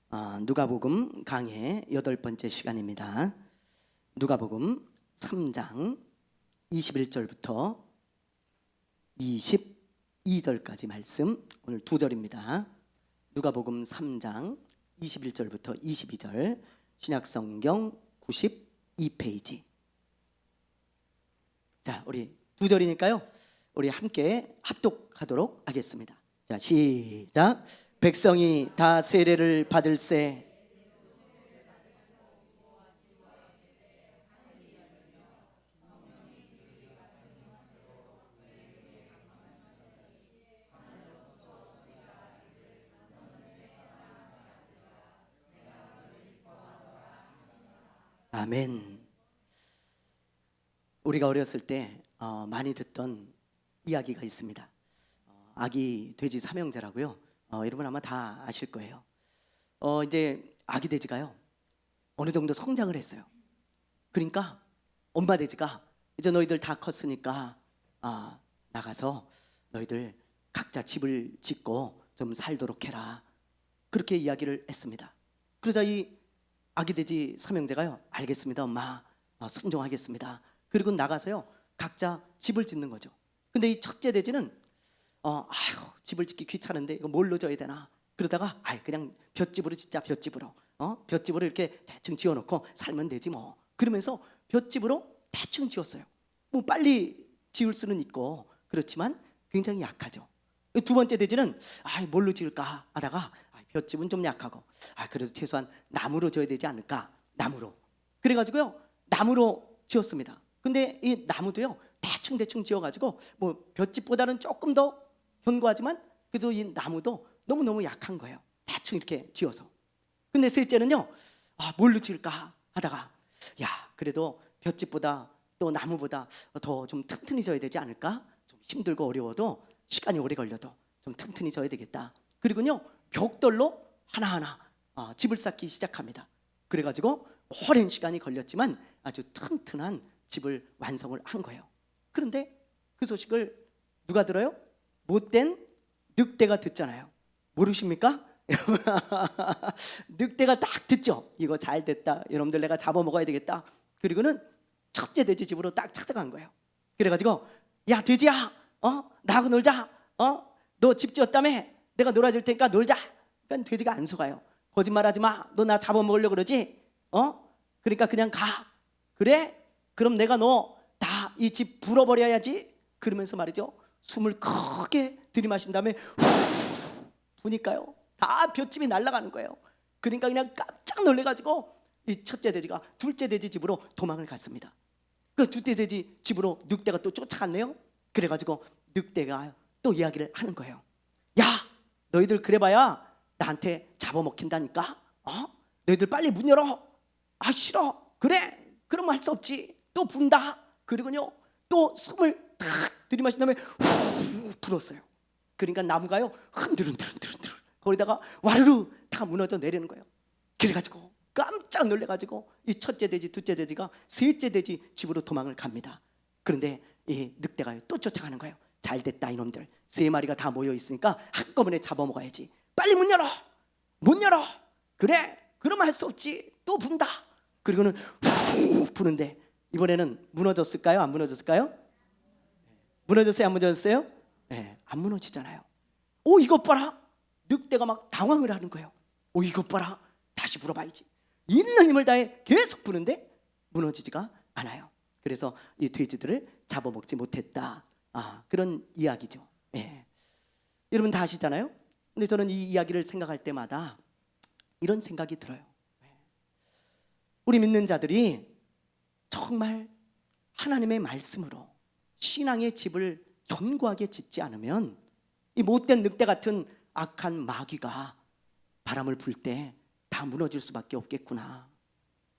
누가복음 강해 8번째 시간입니다. 누가복음 3장 21절부터 22절까지 말씀, 오늘 2절입니다. 누가복음 3장 21절부터 22절, 신약성경 92페이지. 자, 우리 2절이니까요 우리 함께 합독하도록 하겠습니다. 자, 시작. 백성이 다 세례를 받을새 아멘. 우리가 어렸을 때 많이 듣던 이야기가 있습니다. 아기 돼지 삼형제라고요. 여러분 아마 다 아실 거예요. 이제 아기 돼지가요 어느 정도 성장을 했어요. 그러니까 엄마 돼지가 이제 너희들 다 컸으니까 나가서 너희들 각자 집을 짓고 좀 살도록 해라, 그렇게 이야기를 했습니다. 그러자 이 아기 돼지 삼형제가요, 알겠습니다 엄마, 순종하겠습니다. 그리고 나가서요 각자 집을 짓는 거죠. 근데 이 첫째 돼지는 집을 짓기 귀찮은데 이거 뭘로 져야 되나, 그러다가 그냥 볏집으로 짓자. 볏집으로 이렇게 대충 지어놓고 살면 되지 뭐, 그러면서 볏집으로 대충 지었어요. 뭐 빨리 지을 수는 있고 그렇지만 굉장히 약하죠. 두 번째 돼지는 뭘로 지을까 하다가 볏집은 좀 약하고 그래도 최소한 나무로 지어야 되지 않을까, 나무로. 그래가지고요 나무로 지었습니다. 근데 이 나무도요 대충 지어가지고 뭐 볏집보다는 조금 더 견고하지만 그래도 이 나무도 너무너무 약한 거예요, 대충 이렇게 지어서. 근데 셋째는요 뭘로 지을까 하다가 그래도 볏집보다 또 나무보다 더 좀 튼튼히 져야 되지 않을까, 좀 힘들고 어려워도 시간이 오래 걸려도 좀 튼튼히 져야 되겠다. 그리고요 벽돌로 하나하나 집을 쌓기 시작합니다. 그래가지고 오랜 시간이 걸렸지만 아주 튼튼한 집을 완성을 한 거예요. 그런데 그 소식을 누가 들어요? 못된 늑대가 듣잖아요. 모르십니까? 늑대가 딱 듣죠. 이거 잘 됐다, 여러분들 내가 잡아먹어야 되겠다. 그리고는 첫째 돼지 집으로 딱 찾아간 거예요. 그래가지고 야 돼지야, 나하고 놀자. 너 집 지었다며, 내가 놀아줄 테니까 놀자. 그러니까 돼지가 안 속아요. 거짓말하지 마, 너 나 잡아먹으려고 그러지? 그러니까 그냥 가. 그래? 그럼 내가 너 다 이 집 불어버려야지. 그러면서 말이죠 숨을 크게 들이마신 다음에 후 부니까요 다 볏집이 날아가는 거예요. 그러니까 그냥 깜짝 놀래가지고 이 첫째 돼지가 둘째 돼지 집으로 도망을 갔습니다. 그 둘째 돼지 집으로 늑대가 또 쫓아갔네요. 그래가지고 늑대가 또 이야기를 하는 거예요. 야 너희들 그래봐야 나한테 잡아먹힌다니까. 너희들 빨리 문 열어. 싫어. 그래 그럼 할 수 없지. 또 분다. 그리고요 또 숨을 탁 들이마신 다음에 후 불었어요. 그러니까 나무가요 흔들흔들 거기다가 와르르 다 무너져 내리는 거예요. 그래가지고 깜짝 놀래가지고 이 첫째 돼지 둘째 돼지가 셋째 돼지 집으로 도망을 갑니다. 그런데 이 늑대가 또 쫓아가는 거예요. 잘됐다 이놈들, 세 마리가 다 모여 있으니까 한꺼번에 잡아먹어야지. 빨리 문 열어. 그래 그러면 할 수 없지. 또 분다. 그리고는 후 부는데 이번에는 무너졌을까요? 안 무너졌을까요? 무너졌어요? 안 무너졌어요? 안 무너지잖아요. 이것 봐라. 늑대가 막 당황을 하는 거예요. 이것 봐라. 다시 불어봐야지. 있는 힘을 다해 계속 부는데 무너지지가 않아요. 그래서 이 돼지들을 잡아먹지 못했다. 그런 이야기죠. 여러분 다 아시잖아요. 근데 저는 이 이야기를 생각할 때마다 이런 생각이 들어요. 우리 믿는 자들이 정말 하나님의 말씀으로 신앙의 집을 견고하게 짓지 않으면 이 못된 늑대 같은 악한 마귀가 바람을 불 때 다 무너질 수밖에 없겠구나.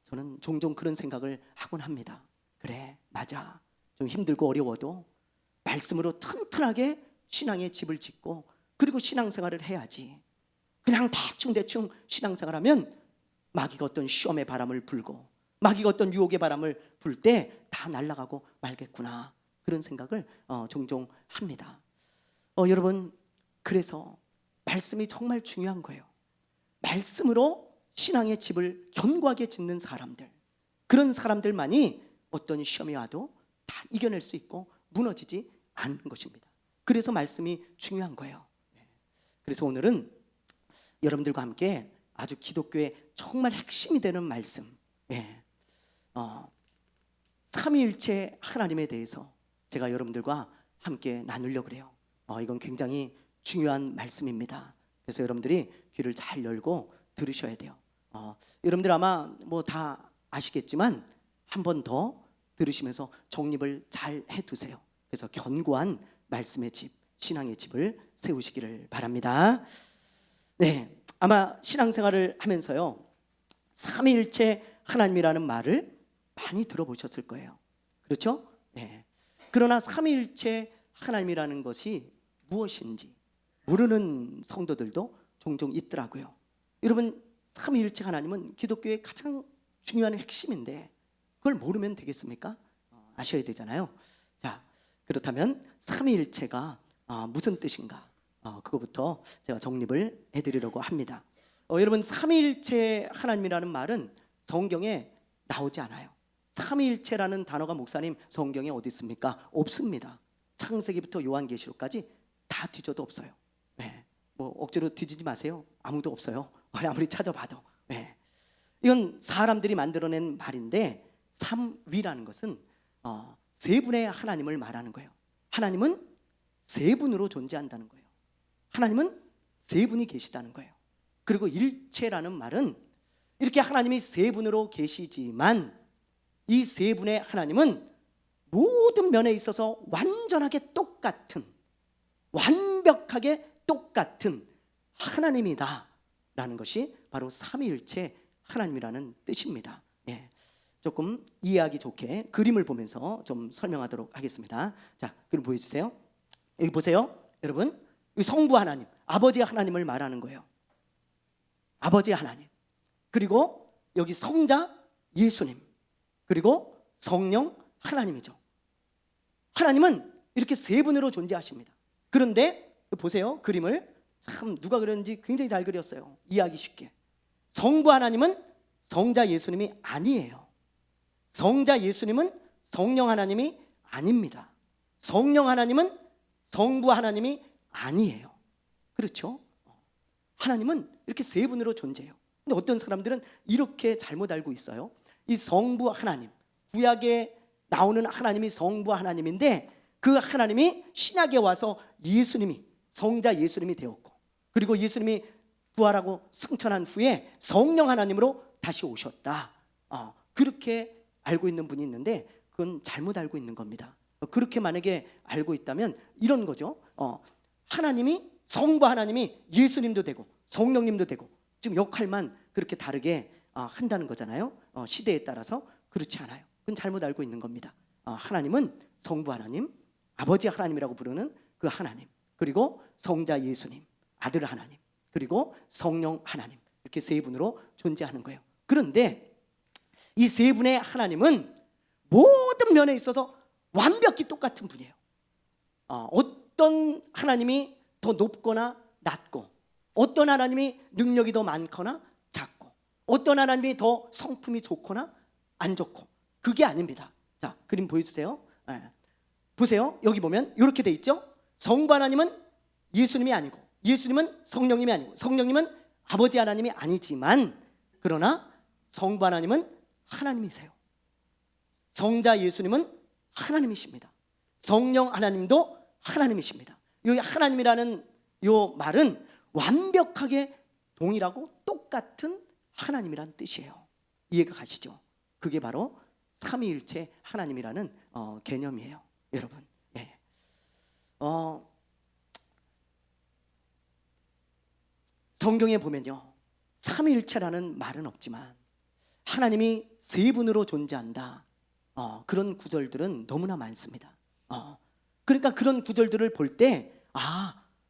저는 종종 그런 생각을 하곤 합니다. 그래 맞아, 좀 힘들고 어려워도 말씀으로 튼튼하게 신앙의 집을 짓고 그리고 신앙생활을 해야지. 그냥 대충 신앙생활하면 마귀가 어떤 시험의 바람을 불고 마귀가 어떤 유혹의 바람을 불 때 다 날아가고 말겠구나, 그런 생각을 종종 합니다. 여러분 그래서 말씀이 정말 중요한 거예요. 말씀으로 신앙의 집을 견고하게 짓는 사람들, 그런 사람들만이 어떤 시험이 와도 다 이겨낼 수 있고 무너지지 않는 것입니다. 그래서 말씀이 중요한 거예요. 그래서 오늘은 여러분들과 함께 아주 기독교의 정말 핵심이 되는 말씀, 삼위일체 하나님에 대해서 제가 여러분들과 함께 나누려고 그래요. 이건 굉장히 중요한 말씀입니다. 그래서 여러분들이 귀를 잘 열고 들으셔야 돼요. 여러분들 아마 뭐 다 아시겠지만 한 번 더 들으시면서 정립을 잘 해두세요. 그래서 견고한 말씀의 집, 신앙의 집을 세우시기를 바랍니다. 네, 아마 신앙생활을 하면서요, 삼위일체 하나님이라는 말을 많이 들어보셨을 거예요. 그렇죠? 네. 그러나 삼위일체 하나님이라는 것이 무엇인지 모르는 성도들도 종종 있더라고요. 여러분, 삼위일체 하나님은 기독교의 가장 중요한 핵심인데 그걸 모르면 되겠습니까? 아셔야 되잖아요. 자, 그렇다면 삼위일체가 무슨 뜻인가? 그거부터 제가 정립을 해드리려고 합니다. 여러분, 삼위일체 하나님이라는 말은 성경에 나오지 않아요. 삼위일체라는 단어가 목사님 성경에 어디 있습니까? 없습니다. 창세기부터 요한계시록까지 다 뒤져도 없어요. 네. 뭐 억지로 뒤지지 마세요. 아무도 없어요. 아무리 찾아봐도. 네. 이건 사람들이 만들어낸 말인데, 삼위라는 것은 세 분의 하나님을 말하는 거예요. 하나님은 세 분으로 존재한다는 거예요. 하나님은 세 분이 계시다는 거예요. 그리고 일체라는 말은 이렇게 하나님이 세 분으로 계시지만 이 세 분의 하나님은 모든 면에 있어서 완전하게 똑같은, 완벽하게 똑같은 하나님이다 라는 것이 바로 삼위일체 하나님이라는 뜻입니다. 조금 이해하기 좋게 그림을 보면서 좀 설명하도록 하겠습니다. 자, 그림 보여주세요. 여기 보세요. 여러분, 성부 하나님, 아버지 하나님을 말하는 거예요. 아버지 하나님, 그리고 여기 성자 예수님, 그리고 성령 하나님이죠. 하나님은 이렇게 세 분으로 존재하십니다. 그런데 보세요, 그림을 참 누가 그렸는지 굉장히 잘 그렸어요. 이해하기 쉽게. 성부 하나님은 성자 예수님이 아니에요. 성자 예수님은 성령 하나님이 아닙니다. 성령 하나님은 성부 하나님이 아니에요. 그렇죠? 하나님은 이렇게 세 분으로 존재해요. 근데 어떤 사람들은 이렇게 잘못 알고 있어요. 이 성부 하나님, 구약에 나오는 하나님이 성부 하나님인데 그 하나님이 신약에 와서 예수님이, 성자 예수님이 되었고, 그리고 예수님이 부활하고 승천한 후에 성령 하나님으로 다시 오셨다. 그렇게 알고 있는 분이 있는데 그건 잘못 알고 있는 겁니다. 그렇게 만약에 알고 있다면 이런 거죠. 하나님이, 성부 하나님이 예수님도 되고 성령님도 되고 지금 역할만 그렇게 다르게 한다는 거잖아요. 시대에 따라서. 그렇지 않아요. 그건 잘못 알고 있는 겁니다. 하나님은 성부 하나님, 아버지 하나님이라고 부르는 그 하나님, 그리고 성자 예수님, 아들 하나님, 그리고 성령 하나님, 이렇게 세 분으로 존재하는 거예요. 그런데 이 세 분의 하나님은 모든 면에 있어서 완벽히 똑같은 분이에요. 어떤 하나님이 더 높거나 낮고, 어떤 하나님이 능력이 더 많거나 작고, 어떤 하나님이 더 성품이 좋거나 안 좋고, 그게 아닙니다. 자, 그림 보여주세요. 보세요. 여기 보면 이렇게 돼 있죠. 성부 하나님은 예수님이 아니고, 예수님은 성령님이 아니고, 성령님은 아버지 하나님이 아니지만, 그러나 성부 하나님은 하나님이세요. 성자 예수님은 하나님이십니다. 성령 하나님도 하나님이십니다. 이 하나님이라는 이 말은 완벽하게 동일하고 똑같은 하나님이라는 뜻이에요. 이해가 가시죠? 그게 바로 삼위일체 하나님이라는 개념이에요, 여러분. 성경에 보면요, 삼위일체라는 말은 없지만 하나님이 세 분으로 존재한다, 그런 구절들은 너무나 많습니다. 그러니까 그런 구절들을 볼 때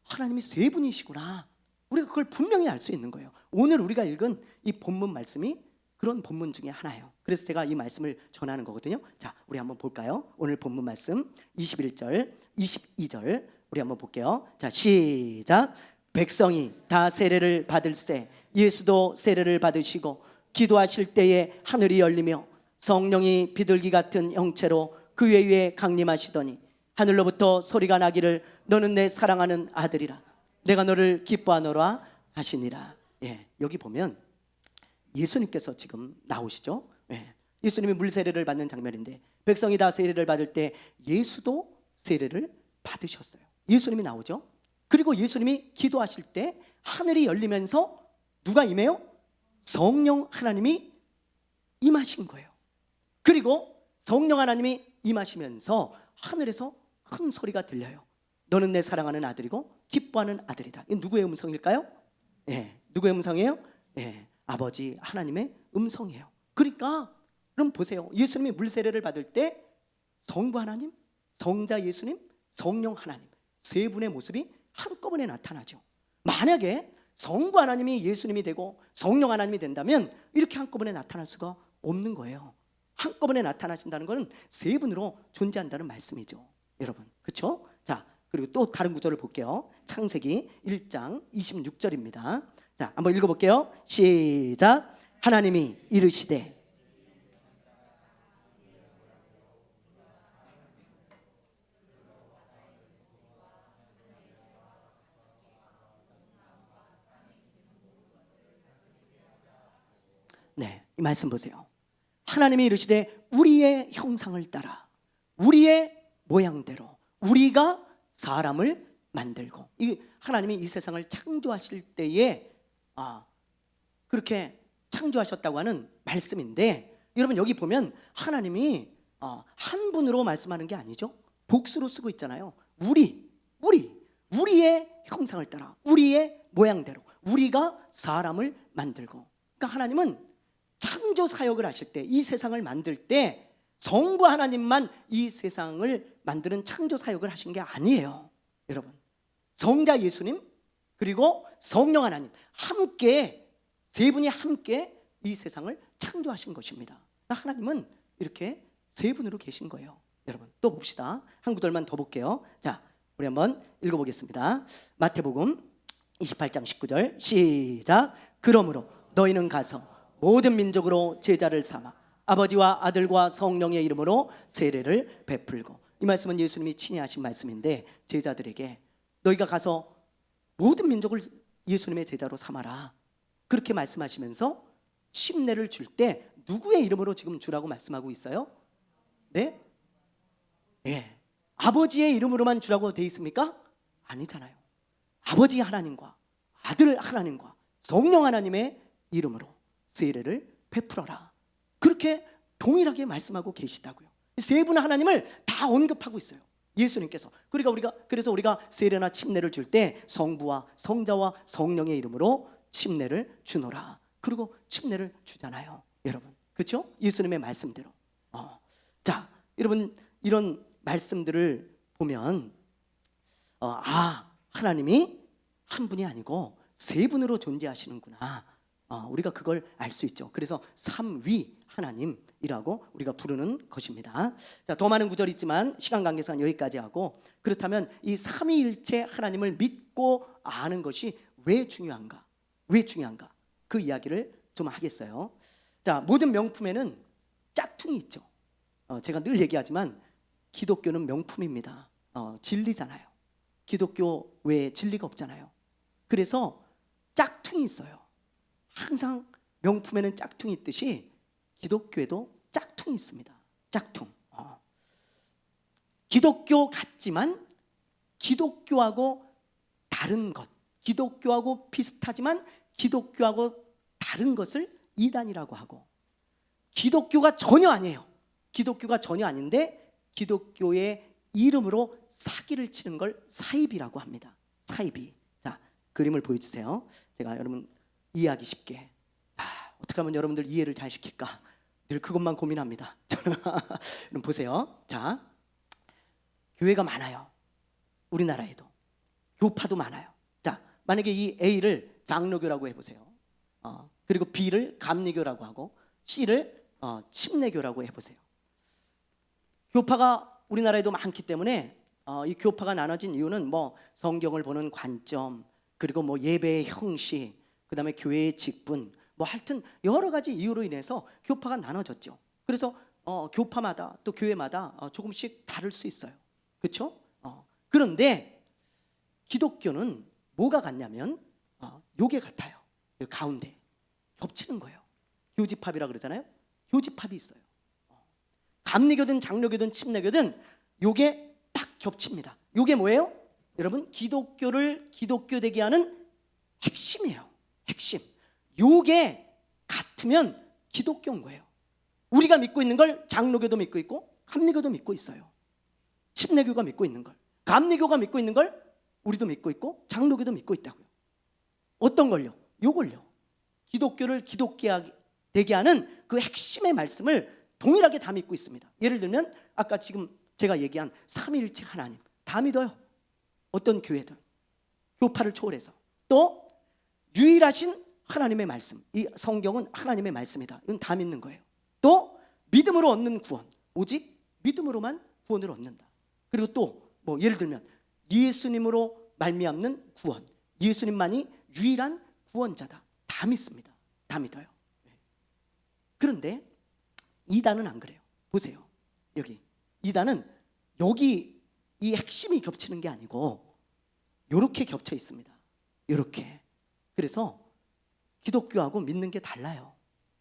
하나님이 세 분이시구나, 우리가 그걸 분명히 알 수 있는 거예요. 오늘 우리가 읽은 이 본문 말씀이 그런 본문 중에 하나예요. 그래서 제가 이 말씀을 전하는 거거든요. 자, 우리 한번 볼까요? 오늘 본문 말씀 21절, 22절 우리 한번 볼게요. 자, 시작. 백성이 다 세례를 받을세. 예수도 세례를 받으시고 기도하실 때에 하늘이 열리며 성령이 비둘기 같은 형체로 그 위에 강림하시더니 하늘로부터 소리가 나기를 너는 내 사랑하는 아들이라 내가 너를 기뻐하노라 하시니라. 여기 보면 예수님께서 지금 나오시죠. 예수님이 물 세례를 받는 장면인데 백성이 다 세례를 받을 때 예수도 세례를 받으셨어요. 예수님이 나오죠. 그리고 예수님이 기도하실 때 하늘이 열리면서 누가 임해요? 성령 하나님이 임하신 거예요. 그리고 성령 하나님이 임하시면서 하늘에서 큰 소리가 들려요. 너는 내 사랑하는 아들이고 기뻐하는 아들이다. 이게 누구의 음성일까요? 누구의 음성이에요? 아버지 하나님의 음성이에요. 그러니까 그럼 보세요. 예수님이 물세례를 받을 때 성부 하나님, 성자 예수님, 성령 하나님 세 분의 모습이 한꺼번에 나타나죠. 만약에 성부 하나님이 예수님이 되고 성령 하나님이 된다면 이렇게 한꺼번에 나타날 수가 없는 거예요. 한꺼번에 나타나신다는 것은 세 분으로 존재한다는 말씀이죠, 여러분. 그렇죠? 자, 그리고 또 다른 구절을 볼게요. 창세기 1장 26절입니다. 자, 한번 읽어볼게요. 시작. 하나님이 이르시되 이 말씀 보세요. 하나님이 이르시되 우리의 형상을 따라 우리의 모양대로 우리가 사람을 만들고, 이 하나님이 이 세상을 창조하실 때에 그렇게 창조하셨다고 하는 말씀인데, 여러분 여기 보면 하나님이 한 분으로 말씀하는 게 아니죠. 복수로 쓰고 있잖아요. 우리의 형상을 따라 우리의 모양대로 우리가 사람을 만들고. 그러니까 하나님은 창조 사역을 하실 때, 이 세상을 만들 때 성부 하나님만 이 세상을 만드는 창조 사역을 하신 게 아니에요. 여러분, 성자 예수님 그리고 성령 하나님 함께, 세 분이 함께 이 세상을 창조하신 것입니다. 하나님은 이렇게 세 분으로 계신 거예요. 여러분 또 봅시다. 한 구절만 더 볼게요. 자, 우리 한번 읽어보겠습니다. 마태복음 28장 19절 시작. 그러므로 너희는 가서 모든 민족으로 제자를 삼아 아버지와 아들과 성령의 이름으로 세례를 베풀고. 이 말씀은 예수님이 친히 하신 말씀인데, 제자들에게 너희가 가서 모든 민족을 예수님의 제자로 삼아라, 그렇게 말씀하시면서 침례를 줄 때 누구의 이름으로 지금 주라고 말씀하고 있어요? 네? 아버지의 이름으로만 주라고 돼 있습니까? 아니잖아요. 아버지 하나님과 아들 하나님과 성령 하나님의 이름으로 세례를 베풀어라, 그렇게 동일하게 말씀하고 계시다고요. 세 분의 하나님을 다 언급하고 있어요, 예수님께서. 그래서 우리가 세례나 침례를 줄 때 성부와 성자와 성령의 이름으로 침례를 주노라, 그리고 침례를 주잖아요, 여러분. 그렇죠? 예수님의 말씀대로. 자, 여러분 이런 말씀들을 보면 하나님이 한 분이 아니고 세 분으로 존재하시는구나, 우리가 그걸 알 수 있죠. 그래서 삼위 하나님이라고 우리가 부르는 것입니다. 자, 더 많은 구절이 있지만 시간 관계상 여기까지 하고, 그렇다면 이 삼위일체 하나님을 믿고 아는 것이 왜 중요한가? 그 이야기를 좀 하겠어요. 자, 모든 명품에는 짝퉁이 있죠. 제가 늘 얘기하지만 기독교는 명품입니다. 진리잖아요. 기독교 외에 진리가 없잖아요. 그래서 짝퉁이 있어요. 항상 명품에는 짝퉁이 있듯이 기독교에도 짝퉁이 있습니다. 짝퉁. 기독교 같지만 기독교하고 다른 것, 기독교하고 비슷하지만 기독교하고 다른 것을 이단이라고 하고, 기독교가 전혀 아니에요. 기독교가 전혀 아닌데 기독교의 이름으로 사기를 치는 걸 사이비라고 합니다. 사이비. 자, 그림을 보여주세요. 제가 여러분 이해하기 쉽게, 어떻게 하면 여러분들 이해를 잘 시킬까, 늘 그것만 고민합니다. 여러분 보세요. 자, 교회가 많아요. 우리나라에도 교파도 많아요. 자, 만약에 이 A를 장로교라고 해보세요. 그리고 B를 감리교라고 하고 C를 침례교라고 해보세요. 교파가 우리나라에도 많기 때문에 이 교파가 나눠진 이유는 뭐 성경을 보는 관점, 그리고 뭐 예배의 형식, 그다음에 교회의 직분, 뭐 하여튼 여러 가지 이유로 인해서 교파가 나눠졌죠. 그래서 교파마다 또 교회마다 조금씩 다를 수 있어요. 그렇죠? 그런데 기독교는 뭐가 같냐면 요게 같아요. 요 가운데 겹치는 거예요. 교집합이라 그러잖아요. 교집합이 있어요. 감리교든 장로교든 침례교든 요게 딱 겹칩니다. 요게 뭐예요? 여러분, 기독교를 기독교 되게 하는 핵심이에요. 핵심. 요게 같으면 기독교인 거예요. 우리가 믿고 있는 걸 장로교도 믿고 있고 감리교도 믿고 있어요. 침례교가 믿고 있는 걸, 감리교가 믿고 있는 걸 우리도 믿고 있고 장로교도 믿고 있다고요. 어떤 걸요? 요걸요. 기독교를 기독교 되게 하는 그 핵심의 말씀을 동일하게 다 믿고 있습니다. 예를 들면 아까 지금 제가 얘기한 삼위일체 하나님 다 믿어요. 어떤 교회든 교파를 초월해서. 또 유일하신 하나님의 말씀, 이 성경은 하나님의 말씀이다. 이건 다 믿는 거예요. 또 믿음으로 얻는 구원, 오직 믿음으로만 구원을 얻는다. 그리고 또 뭐 예를 들면 예수님으로 말미암는 구원, 예수님만이 유일한 구원자다. 다 믿습니다. 다 믿어요. 그런데 이단은 안 그래요. 보세요. 여기 이단은 여기 이 핵심이 겹치는 게 아니고 이렇게 겹쳐 있습니다. 이렇게. 그래서 기독교하고 믿는 게 달라요.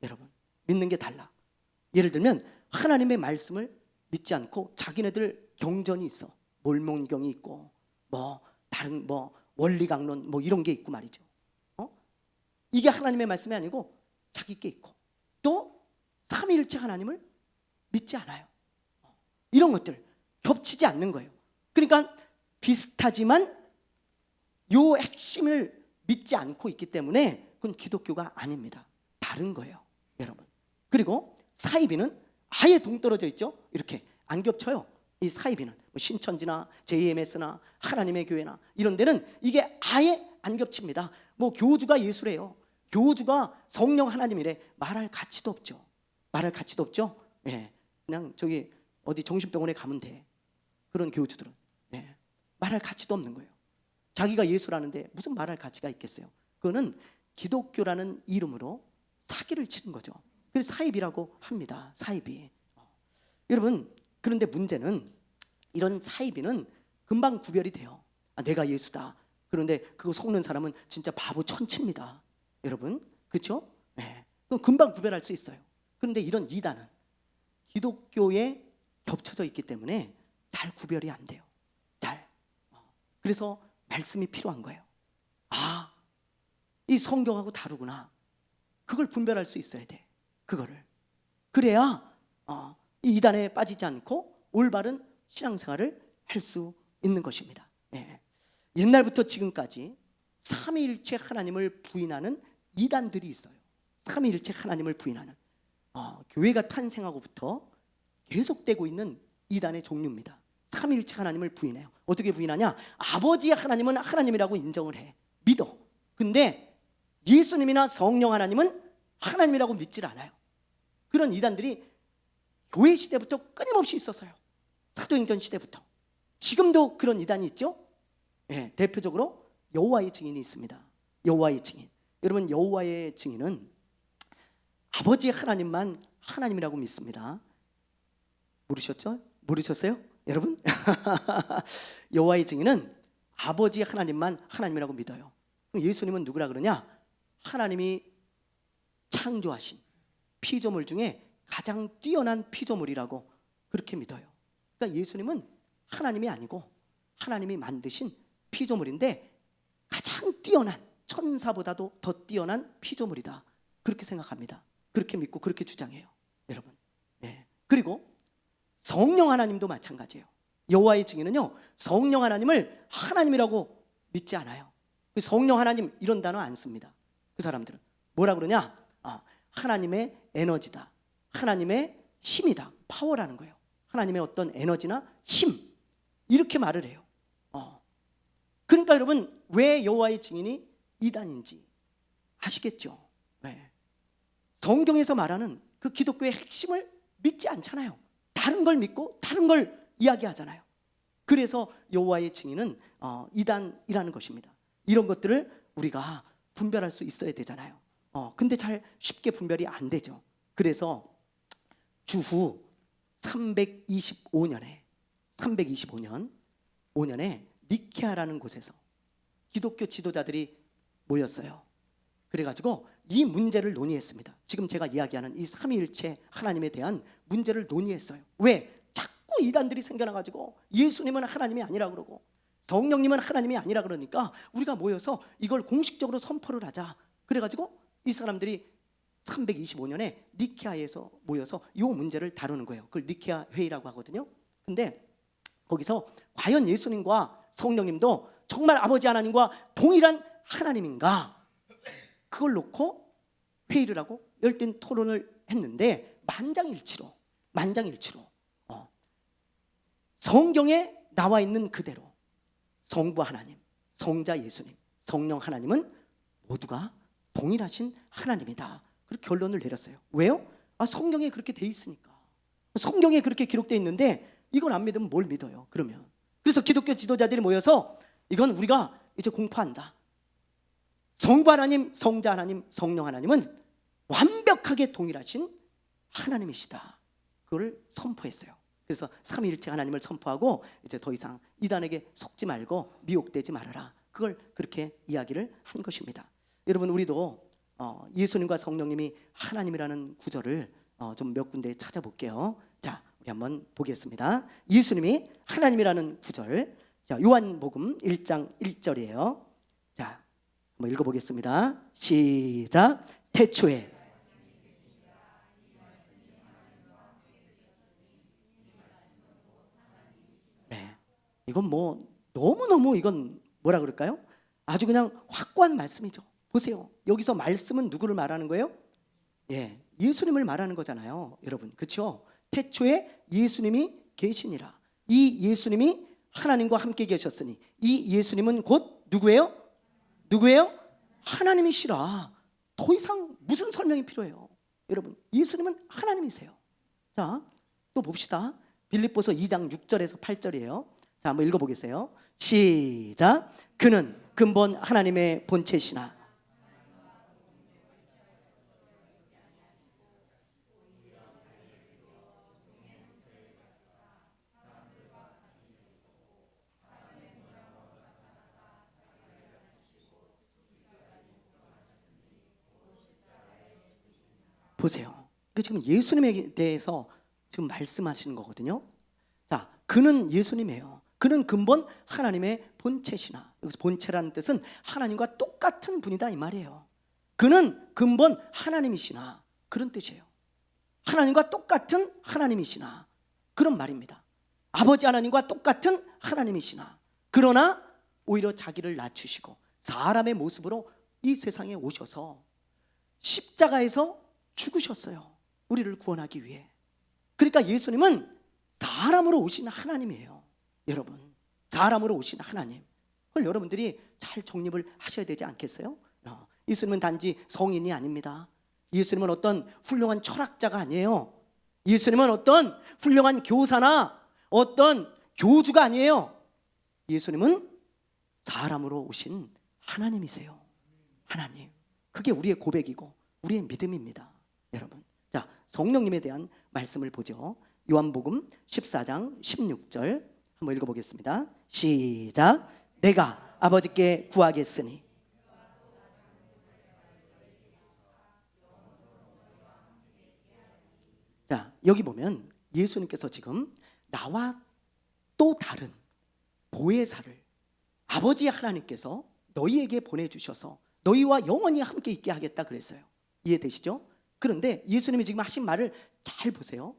여러분, 믿는 게 달라. 예를 들면 하나님의 말씀을 믿지 않고 자기네들 경전이 있어. 몰몬경이 있고 뭐 다른 뭐 원리강론 뭐 이런 게 있고 말이죠. 이게 하나님의 말씀이 아니고 자기 게 있고 또 삼위일체 하나님을 믿지 않아요. 이런 것들 겹치지 않는 거예요. 그러니까 비슷하지만 요 핵심을 믿지 않고 있기 때문에 그건 기독교가 아닙니다. 다른 거예요, 여러분. 그리고 사이비는 아예 동떨어져 있죠. 이렇게 안 겹쳐요. 이 사이비는 뭐 신천지나 JMS나 하나님의 교회나 이런 데는 이게 아예 안 겹칩니다. 뭐 교주가 예수래요. 교주가 성령 하나님이래. 말할 가치도 없죠. 말할 가치도 없죠. 예, 그냥 저기 어디 정신병원에 가면 돼. 그런 교주들은 말할 가치도 없는 거예요. 자기가 예수라는데 무슨 말할 가치가 있겠어요. 그거는 기독교라는 이름으로 사기를 치는 거죠. 그래서 사입이라고 합니다. 사입이. 여러분, 그런데 문제는 이런 사입이는 금방 구별이 돼요. 내가 예수다. 그런데 그거 속는 사람은 진짜 바보 천치입니다. 여러분, 그렇죠? 그건 금방 구별할 수 있어요. 그런데 이런 이단은 기독교에 겹쳐져 있기 때문에 잘 구별이 안 돼요. 잘. 그래서 말씀이 필요한 거예요. 이 성경하고 다르구나. 그걸 분별할 수 있어야 돼. 그거를. 그래야 이 이단에 빠지지 않고 올바른 신앙생활을 할 수 있는 것입니다. 옛날부터 지금까지 삼위일체 하나님을 부인하는 이단들이 있어요. 삼위일체 하나님을 부인하는 교회가 탄생하고부터 계속되고 있는 이단의 종류입니다. 삼위일체 하나님을 부인해요. 어떻게 부인하냐? 아버지의 하나님은 하나님이라고 인정을 해. 믿어. 근데 예수님이나 성령 하나님은 하나님이라고 믿질 않아요. 그런 이단들이 교회 시대부터 끊임없이 있었어요. 사도행전 시대부터. 지금도 그런 이단이 있죠. 대표적으로 여호와의 증인이 있습니다. 여호와의 증인. 여러분, 여호와의 증인은 아버지 하나님만 하나님이라고 믿습니다. 모르셨죠? 모르셨어요? 여러분? 여호와의 증인은 아버지 하나님만 하나님이라고 믿어요. 그럼 예수님은 누구라 그러냐? 하나님이 창조하신 피조물 중에 가장 뛰어난 피조물이라고 그렇게 믿어요. 그러니까 예수님은 하나님이 아니고 하나님이 만드신 피조물인데 가장 뛰어난, 천사보다도 더 뛰어난 피조물이다. 그렇게 생각합니다. 그렇게 믿고 그렇게 주장해요. 여러분. 그리고 성령 하나님도 마찬가지예요. 여호와의 증인은요, 성령 하나님을 하나님이라고 믿지 않아요. 성령 하나님 이런 단어 안 씁니다. 그 사람들은 뭐라 그러냐? 하나님의 에너지다. 하나님의 힘이다. 파워라는 거예요. 하나님의 어떤 에너지나 힘, 이렇게 말을 해요. 그러니까 여러분, 왜 여호와의 증인이 이단인지 아시겠죠? 성경에서 말하는 그 기독교의 핵심을 믿지 않잖아요. 다른 걸 믿고 다른 걸 이야기하잖아요. 그래서 여호와의 증인은 이단이라는 것입니다. 이런 것들을 우리가 분별할 수 있어야 되잖아요. 근데 잘 쉽게 분별이 안 되죠. 그래서 주후 325년에 5년에 니케아라는 곳에서 기독교 지도자들이 모였어요. 그래가지고 이 문제를 논의했습니다. 지금 제가 이야기하는 이 삼위일체 하나님에 대한 문제를 논의했어요. 왜? 자꾸 이단들이 생겨나가지고 예수님은 하나님이 아니라 그러고 성령님은 하나님이 아니라 그러니까 우리가 모여서 이걸 공식적으로 선포를 하자. 그래가지고 이 사람들이 325년에 니케아에서 모여서 이 문제를 다루는 거예요. 그걸 니케아 회의라고 하거든요. 근데 거기서 과연 예수님과 성령님도 정말 아버지 하나님과 동일한 하나님인가? 그걸 놓고 회의를 하고 열띤 토론을 했는데 만장일치로 성경에 나와 있는 그대로 성부 하나님, 성자 예수님, 성령 하나님은 모두가 동일하신 하나님이다. 그렇게 결론을 내렸어요. 왜요? 성경에 그렇게 돼 있으니까. 성경에 그렇게 기록되어 있는데 이걸 안 믿으면 뭘 믿어요? 그러면. 그래서 기독교 지도자들이 모여서 이건 우리가 이제 공포한다. 성부 하나님, 성자 하나님, 성령 하나님은 완벽하게 동일하신 하나님이시다. 그걸 선포했어요. 그래서 삼위일체 하나님을 선포하고 이제 더 이상 이단에게 속지 말고 미혹되지 말아라. 그걸 그렇게 이야기를 한 것입니다. 여러분, 우리도 예수님과 성령님이 하나님이라는 구절을 좀 몇 군데 찾아볼게요. 자, 우리 한번 보겠습니다. 예수님이 하나님이라는 구절, 자, 요한복음 1장 1절이에요. 자, 한번 읽어보겠습니다. 시작. 태초에 이건 뭐 너무너무 이건 뭐라 그럴까요? 아주 그냥 확고한 말씀이죠. 보세요. 여기서 말씀은 누구를 말하는 거예요? 예수님을 말하는 거잖아요. 여러분, 그렇죠? 태초에 예수님이 계시니라. 이 예수님이 하나님과 함께 계셨으니 이 예수님은 곧 누구예요? 하나님이시라. 더 이상 무슨 설명이 필요해요? 여러분, 예수님은 하나님이세요. 자, 또 봅시다. 빌립보서 2장 6절에서 8절이에요. 자, 한번 읽어보겠어요. 시작. 그는 근본 하나님의 본체시나 보세요. 지금 예수님에 대해서 지금 말씀하시는 거거든요. 자, 그는 예수님이에요. 그는 근본 하나님의 본체시나. 여기서 본체라는 뜻은 하나님과 똑같은 분이다 이 말이에요. 그는 근본 하나님이시나 그런 뜻이에요. 하나님과 똑같은 하나님이시나 그런 말입니다. 아버지 하나님과 똑같은 하나님이시나 그러나 오히려 자기를 낮추시고 사람의 모습으로 이 세상에 오셔서 십자가에서 죽으셨어요. 우리를 구원하기 위해. 그러니까 예수님은 사람으로 오신 하나님이에요. 여러분, 사람으로 오신 하나님. 그걸 여러분들이 잘 정립을 하셔야 되지 않겠어요? 예수님은 단지 성인이 아닙니다. 예수님은 어떤 훌륭한 철학자가 아니에요. 예수님은 어떤 훌륭한 교사나 어떤 교주가 아니에요. 예수님은 사람으로 오신 하나님이세요. 하나님. 그게 우리의 고백이고 우리의 믿음입니다. 여러분, 자, 성령님에 대한 말씀을 보죠. 요한복음 14장 16절 한번 읽어보겠습니다. 시작. 내가 아버지께 구하겠으니 자, 여기 보면 예수님께서 지금 나와 또 다른 보혜사를 아버지 하나님께서 너희에게 보내주셔서 너희와 영원히 함께 있게 하겠다 그랬어요. 이해되시죠? 그런데 예수님이 지금 하신 말을 잘 보세요.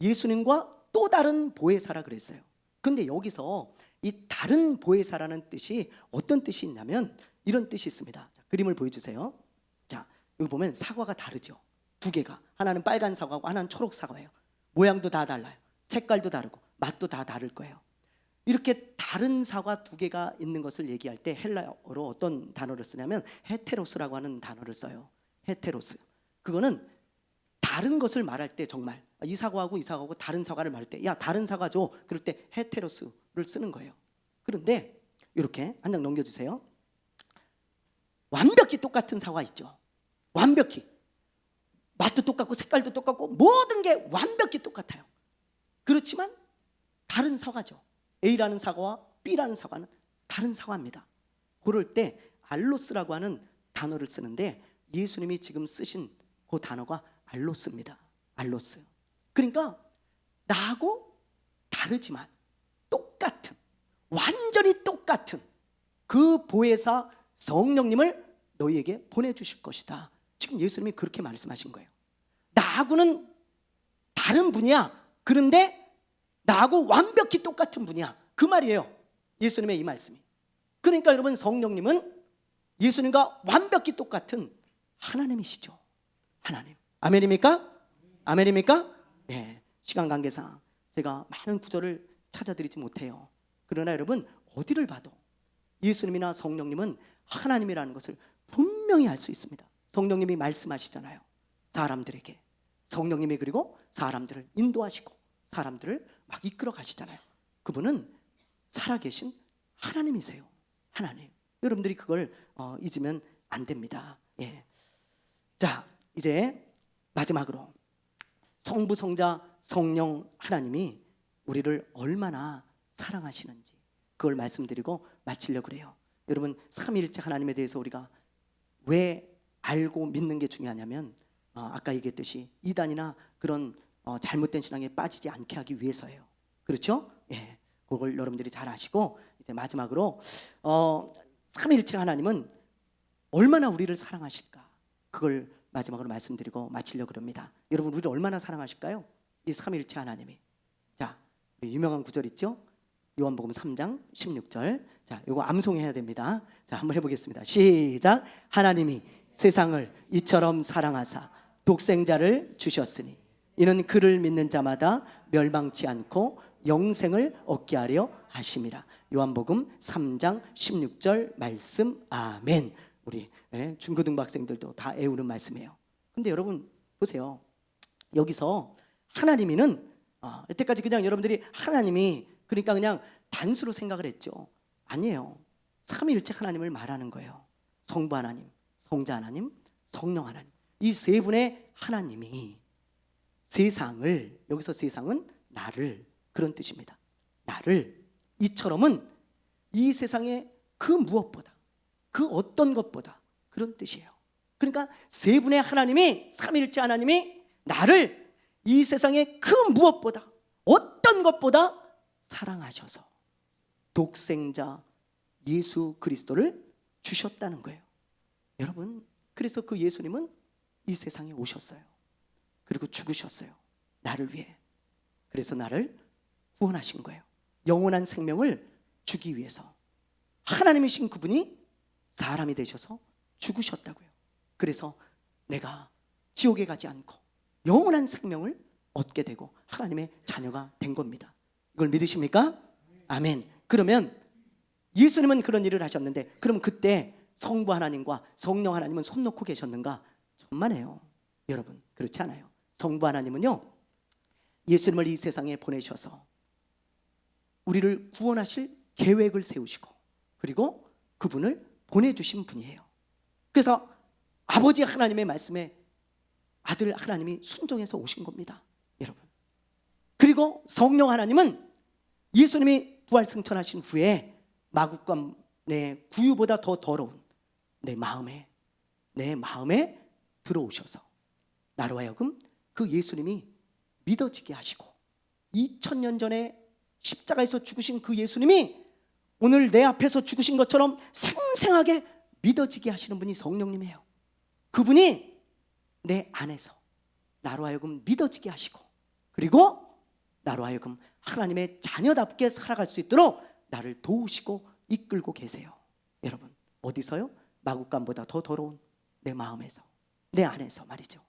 예수님과 또 다른 보혜사라 그랬어요. 근데 여기서 이 다른 보혜사라는 뜻이 어떤 뜻이 있냐면 이런 뜻이 있습니다. 자, 그림을 보여주세요. 자, 여기 보면 사과가 다르죠. 두 개가. 하나는 빨간 사과고 하나는 초록 사과예요. 모양도 다 달라요. 색깔도 다르고 맛도 다 다를 거예요. 이렇게 다른 사과 두 개가 있는 것을 얘기할 때 헬라어로 어떤 단어를 쓰냐면 헤테로스라고 하는 단어를 써요. 헤테로스. 그거는 다른 것을 말할 때 정말 이 사과하고 이 사과하고 다른 사과를 말할 때 야 다른 사과 줘. 그럴 때 헤테로스를 쓰는 거예요. 그런데 이렇게 한 장 넘겨주세요. 완벽히 똑같은 사과 있죠. 완벽히 맛도 똑같고 색깔도 똑같고 모든 게 완벽히 똑같아요. 그렇지만 다른 사과죠. A라는 사과와 B라는 사과는 다른 사과입니다. 그럴 때 알로스라고 하는 단어를 쓰는데 예수님이 지금 쓰신 그 단어가 알로스입니다. 알로스. 그러니까 나하고 다르지만 똑같은, 완전히 똑같은 그 보혜사 성령님을 너희에게 보내주실 것이다. 지금 예수님이 그렇게 말씀하신 거예요. 나하고는 다른 분이야. 그런데 나하고 완벽히 똑같은 분이야. 그 말이에요. 예수님의 이 말씀이. 그러니까 여러분, 성령님은 예수님과 완벽히 똑같은 하나님이시죠. 하나님. 아멘입니까? 아멘입니까? 네. 시간 관계상 제가 많은 구절을 찾아드리지 못해요. 그러나 여러분, 어디를 봐도 예수님이나 성령님은 하나님이라는 것을 분명히 알 수 있습니다. 성령님이 말씀하시잖아요. 사람들에게. 성령님이 그리고 사람들을 인도하시고 사람들을 막 이끌어 가시잖아요. 그분은 살아계신 하나님이세요. 하나님. 여러분들이 그걸 잊으면 안 됩니다. 예. 자, 이제 마지막으로 성부, 성자, 성령 하나님이 우리를 얼마나 사랑하시는지 그걸 말씀드리고 마치려고 그래요. 여러분, 삼위일체 하나님에 대해서 우리가 왜 알고 믿는 게 중요하냐면 아까 얘기했듯이 이단이나 그런 잘못된 신앙에 빠지지 않게 하기 위해서예요. 그렇죠? 예, 그걸 여러분들이 잘 아시고 이제 마지막으로 삼위일체 하나님은 얼마나 우리를 사랑하실까 그걸 마지막으로 말씀드리고 마치려고 합니다. 여러분, 우리를 얼마나 사랑하실까요? 이 삼위일체 하나님이. 자, 유명한 구절 있죠? 요한복음 3장 16절. 자, 이거 암송해야 됩니다. 자, 한번 해보겠습니다. 시작. 하나님이 세상을 이처럼 사랑하사 독생자를 주셨으니 이는 그를 믿는 자마다 멸망치 않고 영생을 얻게 하려 하심이라. 요한복음 3장 16절 말씀. 아멘. 우리 중고등부 학생들도 다 외우는 말씀이에요. 근데 여러분 보세요. 여기서 하나님이는 여태까지 그냥 여러분들이 하나님이 그러니까 그냥 단수로 생각을 했죠. 아니에요. 삼위일체 하나님을 말하는 거예요. 성부 하나님, 성자 하나님, 성령 하나님. 이 세 분의 하나님이 세상을, 여기서 세상은 나를, 그런 뜻입니다. 나를, 이처럼은 이 세상의 그 무엇보다, 그 어떤 것보다, 그런 뜻이에요. 그러니까 세 분의 하나님이, 삼위일체 하나님이 나를 이 세상의 그 무엇보다, 어떤 것보다 사랑하셔서 독생자 예수 그리스도를 주셨다는 거예요. 여러분, 그래서 그 예수님은 이 세상에 오셨어요. 그리고 죽으셨어요. 나를 위해. 그래서 나를 구원하신 거예요. 영원한 생명을 주기 위해서. 하나님이신 그분이 사람이 되셔서 죽으셨다고요. 그래서 내가 지옥에 가지 않고 영원한 생명을 얻게 되고 하나님의 자녀가 된 겁니다. 이걸 믿으십니까? 아멘. 그러면 예수님은 그런 일을 하셨는데 그럼 그때 성부 하나님과 성령 하나님은 손 놓고 계셨는가? 천만에요. 여러분, 그렇지 않아요. 성부 하나님은요, 예수님을 이 세상에 보내셔서 우리를 구원하실 계획을 세우시고 그리고 그분을 보내주신 분이에요. 그래서 아버지 하나님의 말씀에 아들 하나님이 순종해서 오신 겁니다. 여러분. 그리고 성령 하나님은 예수님이 부활승천하신 후에 마구간의 구유보다 더 더러운 내 마음에 들어오셔서 나로 하여금 그 예수님이 믿어지게 하시고 2000년 전에 십자가에서 죽으신 그 예수님이 오늘 내 앞에서 죽으신 것처럼 생생하게 믿어지게 하시는 분이 성령님이에요. 그분이 내 안에서 나로 하여금 믿어지게 하시고 그리고 나로 하여금 하나님의 자녀답게 살아갈 수 있도록 나를 도우시고 이끌고 계세요. 여러분, 어디서요? 마구간보다 더 더러운 내 마음에서, 내 안에서 말이죠.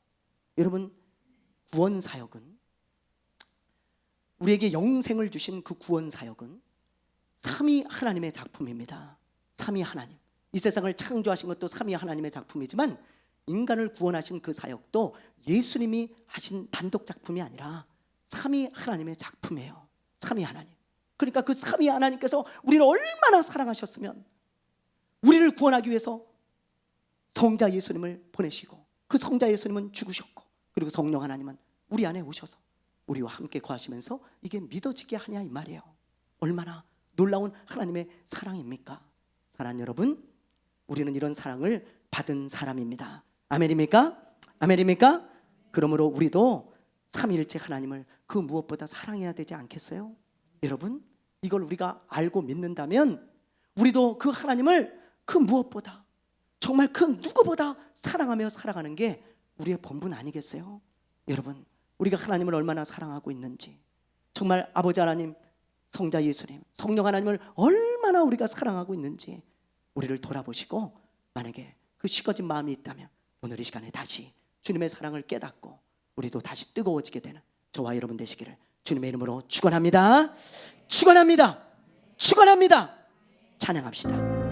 여러분, 구원 사역은, 우리에게 영생을 주신 그 구원 사역은 삼위 하나님의 작품입니다. 삼위 하나님. 이 세상을 창조하신 것도 삼위 하나님의 작품이지만 인간을 구원하신 그 사역도 예수님이 하신 단독 작품이 아니라 삼위 하나님의 작품이에요. 삼위 하나님. 그러니까 그 삼위 하나님께서 우리를 얼마나 사랑하셨으면 우리를 구원하기 위해서 성자 예수님을 보내시고 그 성자 예수님은 죽으셨고 그리고 성령 하나님은 우리 안에 오셔서 우리와 함께 거하시면서 이게 믿어지게 하냐 이 말이에요. 얼마나 놀라운 하나님의 사랑입니까? 사랑하는 여러분, 우리는 이런 사랑을 받은 사람입니다. 아멘입니까? 아멘입니까? 그러므로 우리도 삼위일체 하나님을 그 무엇보다 사랑해야 되지 않겠어요? 여러분, 이걸 우리가 알고 믿는다면 우리도 그 하나님을 그 무엇보다 정말 그 누구보다 사랑하며 살아가는 게 우리의 본분 아니겠어요? 여러분, 우리가 하나님을 얼마나 사랑하고 있는지, 정말 아버지 하나님, 성자 예수님, 성령 하나님을 얼마나 우리가 사랑하고 있는지 우리를 돌아보시고 만약에 그 식어진 마음이 있다면 오늘 이 시간에 다시 주님의 사랑을 깨닫고 우리도 다시 뜨거워지게 되는 저와 여러분 되시기를 주님의 이름으로 축원합니다. 축원합니다. 축원합니다. 찬양합시다.